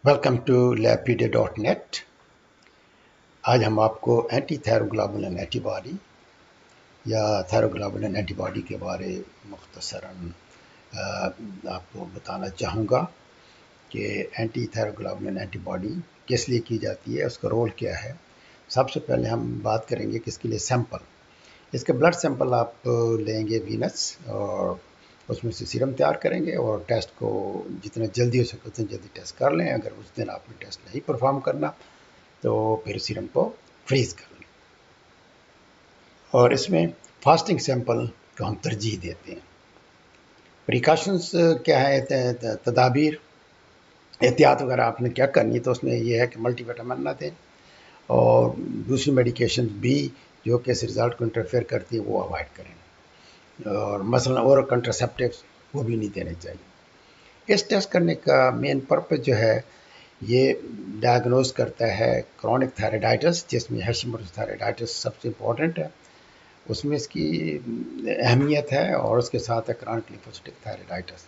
Welcome to labpedia.net। आज हम आपको एंटी थायरोग्लोबुलिन एंटीबॉडी या थायरोग्लोबुलिन एंटीबॉडी के बारे मुख्तसरन आपको बताना चाहूँगा कि एंटी थायरोग्लोबुलिन एंटीबॉडी किस लिए की जाती है, उसका रोल क्या है। सबसे पहले हम बात करेंगे कि इसके लिए सैंपल, इसके ब्लड सैंपल आप लेंगे वीनस और उसमें से सीरम तैयार करेंगे और टेस्ट को जितना जल्दी हो सके उतना जल्दी टेस्ट कर लें। अगर उस दिन आपने टेस्ट नहीं परफॉर्म करना तो फिर सीरम को फ्रीज कर लें। और इसमें फास्टिंग सैंपल को हम तरजीह देते हैं। प्रिकॉशंस क्या है, तदाबीर एहतियात वगैरह आपने क्या करनी, तो उसमें यह है कि मल्टीविटामिन ना दें और दूसरी मेडिकेशन भी जो कि इस रिज़ल्ट को इंटरफेयर करती है वो अवॉइड करें, और मसलन और कंट्रासेप्टिव्स वो भी नहीं देने चाहिए। इस टेस्ट करने का मेन पर्पस जो है, ये डायग्नोज करता है क्रॉनिक थायराइडाइटिस, जिसमें हैशिमोटोस थायराइडाइटिस सबसे इम्पॉर्टेंट है, उसमें इसकी अहमियत है, और उसके साथ है क्रॉनिक लिम्फोसिटिक थायराइडाइटिस।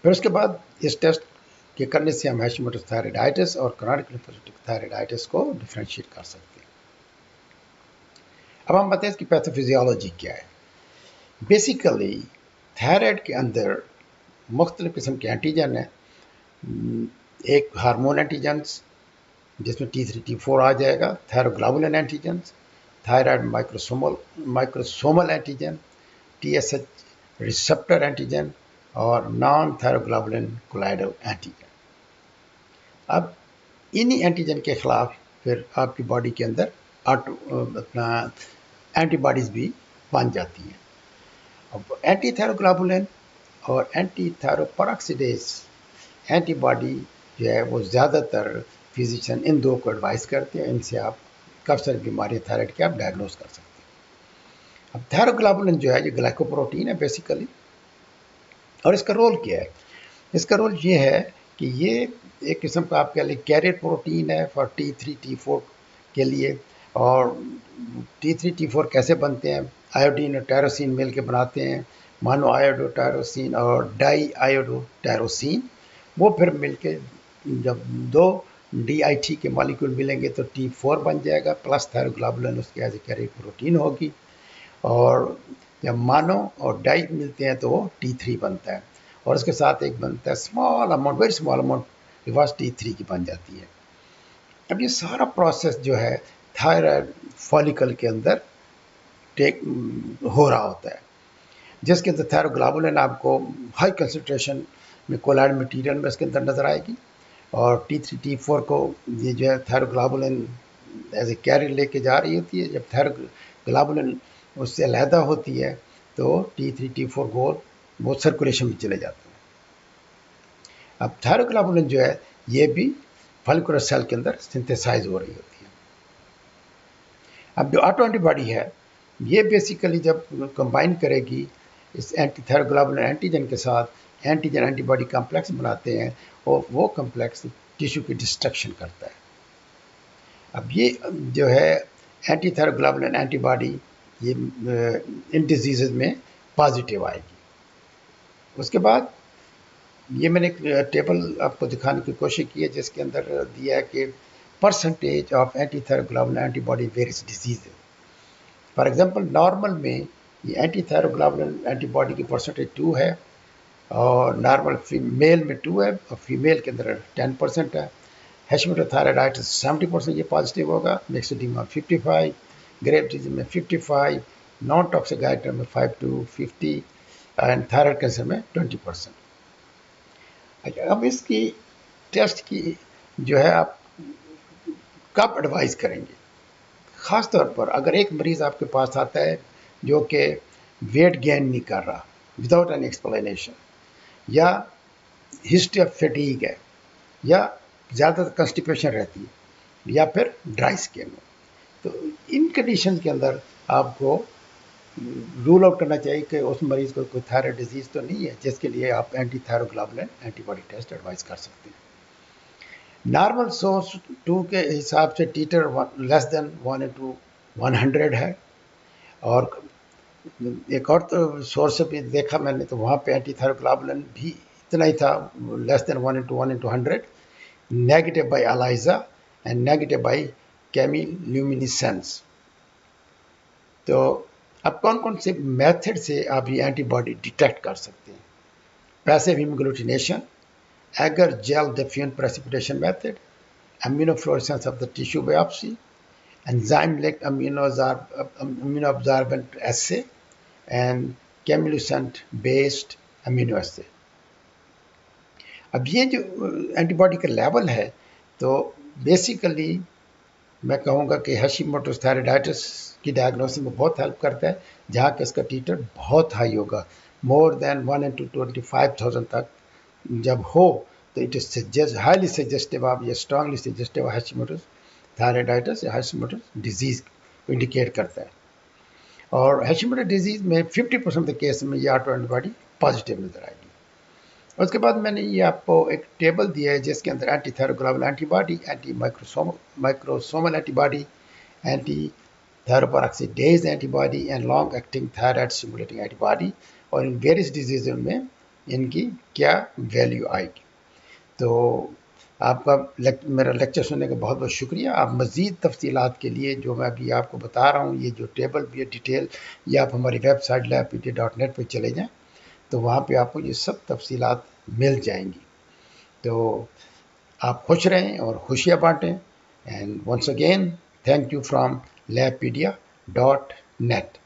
फिर उसके बाद इस टेस्ट के करने से हम हैशिमोटोस थायराइडाइटिस और क्रॉनिक लिम्फोसिटिक थायराइडाइटिस को डिफ्रेंशिएट कर सकते हैं। अब हम बताएं इसकी पैथोफिजियोलॉजी क्या है। बेसिकली थायराइड के अंदर मुख्तलिफ किस्म के एंटीजन हैं। एक हार्मोन एंटीजन्स जिसमें T3 T4 आ जाएगा, thyroglobulin antigens, thyroid microsomal antigen, TSH receptor antigen और नॉन थायरोग्लोबुलिन कोलाइडल एंटीजन। अब इन्हीं एंटीजन के खिलाफ फिर आपकी बॉडी के अंदर अपना एंटीबॉडीज़ भी बन जाती हैं। अब एंटी थायरोग्लोबुलिन और एंटी थायरोपेरोक्सिडेज एंटीबॉडी जो है वो ज़्यादातर फिजिशियन इन दो को एडवाइस करते हैं। इनसे आप काफ़ी सारी बीमारी थायराइड की आप डायग्नोज कर सकते हैं। अब थायरोग्लोबुलिन जो है ये ग्लाइकोप्रोटीन है बेसिकली, और इसका रोल क्या है? इसका रोल ये है कि ये एक किस्म का आप कह लें कैरियर प्रोटीन है फॉर T3 T4 के लिए। और T3 T4 कैसे बनते हैं? आयोडीन और टायरोसिन मिल के बनाते हैं, मानो आयोडो टायरोसिन और डाई आयोडो टायरोसिन। वो फिर मिलके जब दो DIT के मॉलिक्यूल मिलेंगे तो T4 बन जाएगा, प्लस थायरोग्लोबुलिन उसके एज ए कैरियर प्रोटीन होगी, और जब मानो और डाई मिलते हैं तो वो T3 बनता है, और उसके साथ एक बनता है small amount, very small amount reverse T3 की बन जाती है। अब ये सारा प्रोसेस जो है थायराइड फॉलिकल के अंदर हो रहा होता है, जिसके अंदर थायरोग्लोबुलिन आपको हाई कंसंट्रेशन में कोलाइड मटीरियल में इसके अंदर नज़र आएगी, और T3 T4 को ये जो है थायरोग्लोबुलिन एज ए कैरियर लेके जा रही होती है। जब थायरोग्लोबुलिन उससे अलहदा होती है तो T3 T4 गोल वो सर्कुलेशन में चले जाते हैं। अब थायरोग्लोबुलिन जो है ये भी फॉलिकुलर सेल के अंदर सिंथेसाइज हो रही होती है। अब जो ऑटो एंटीबॉडी है ये बेसिकली जब कंबाइन करेगी इस एंटी थायरोग्लोबुलिन एंटीजन के साथ, एंटीजन एंटीबॉडी कॉम्प्लेक्स बनाते हैं, और वो कॉम्प्लेक्स टिश्यू की डिस्ट्रक्शन करता है। अब ये जो है एंटी थायरोग्लोबुलिन एंटीबॉडी ये इन डिजीज़ में पॉजिटिव आएगी। उसके बाद ये मैंने एक टेबल आपको दिखाने की कोशिश की है जिसके अंदर दिया है कि percentage of anti thyroglobulin antibody various disease. For example normal में ये एंटी थायरोग्लोबुलिन एंटीबॉडी की परसेंटेज 2 है, और नॉर्मल मेल में 2 है, और फीमेल के अंदर 10% है। हैशिमोटोस थायराइडाइटिस 70% ये पॉजिटिव होगा, मिक्सोडीमा 55, ग्रेव डिजीज में 55, नॉन टॉक्सिक आइटम में 5 to 50 एंड थायराइड कैंसर में 20%। अच्छा, अब इसकी टेस्ट की जो है आप कब एडवाइस करेंगे? ख़ास तौर पर अगर एक मरीज़ आपके पास आता है जो कि वेट गेन नहीं कर रहा विदाउट एनी एक्सप्लेनेशन, या हिस्ट्री ऑफ फैटीग है, या ज़्यादातर कंस्टिपेशन रहती है, या फिर ड्राई स्किन हो, तो इन कंडीशन के अंदर आपको रूल आउट करना चाहिए कि उस मरीज़ को कोई थायराइड डिजीज़ तो नहीं है, जिसके लिए आप anti thyroglobulin antibody test advice कर सकते हैं। नॉर्मल सोर्स 2 के हिसाब से टीटर लेस देन 1/100 है, और एक और तो सोर्स भी देखा मैंने तो वहाँ पे एंटी थायरोग्लोबुलिन भी इतना ही था, less than 1/100। Negative by ELISA and negative by chemiluminescence. तो अब कौन कौन से मेथड से आप ये एंटीबॉडी डिटेक्ट कर सकते हैं? Passive haemagglutination, agar gel diffusion precipitation method, immunofluorescence of the tissue biopsy, enzyme-linked immunoabsorbent assay, and chemilucent based immunoassay। अब ये जो एंटीबॉडी का लेवल है, तो बेसिकली मैं कहूँगा कि हैशीमोटोस थायराइडाइटिस की डायग्नोसिस में बहुत हेल्प करता है, जहाँ कि इसका टीटर बहुत हाई होगा, मोर देन 1:25,000 तक जब हो तो it is highly suggestive of या स्ट्रांगली सजेस्टिव हैशीमोटोस थायराइडाइटिस या हैशीमोटोस डिजीज को इंडिकेट करता है। और हैशीमोटोस डिजीज में 50% ऑफ द केस में ये ऑटो एंटीबॉडी पॉजिटिव नजर आएगी। उसके बाद मैंने ये आपको एक टेबल दिया है जिसके अंदर anti thyroglobulin antibody, anti microsomal antibody, anti thyroperoxidase antibody and long acting thyroid stimulating antibody, और इन वेरियस डिजीज में इनकी क्या वैल्यू आएगी। तो आपका मेरा लेक्चर सुनने का बहुत बहुत शुक्रिया। आप मज़ीद तफसीलात के लिए जो मैं अभी आपको बता रहा हूँ, ये जो टेबल भी है डिटेल, ये आप हमारी वेबसाइट labpda.net पर चले जाएँ तो वहाँ पे आपको ये सब तफसीलात मिल जाएंगी। तो आप खुश रहें और खुशियाँ बांटें। And once again thank you from labpedia.net।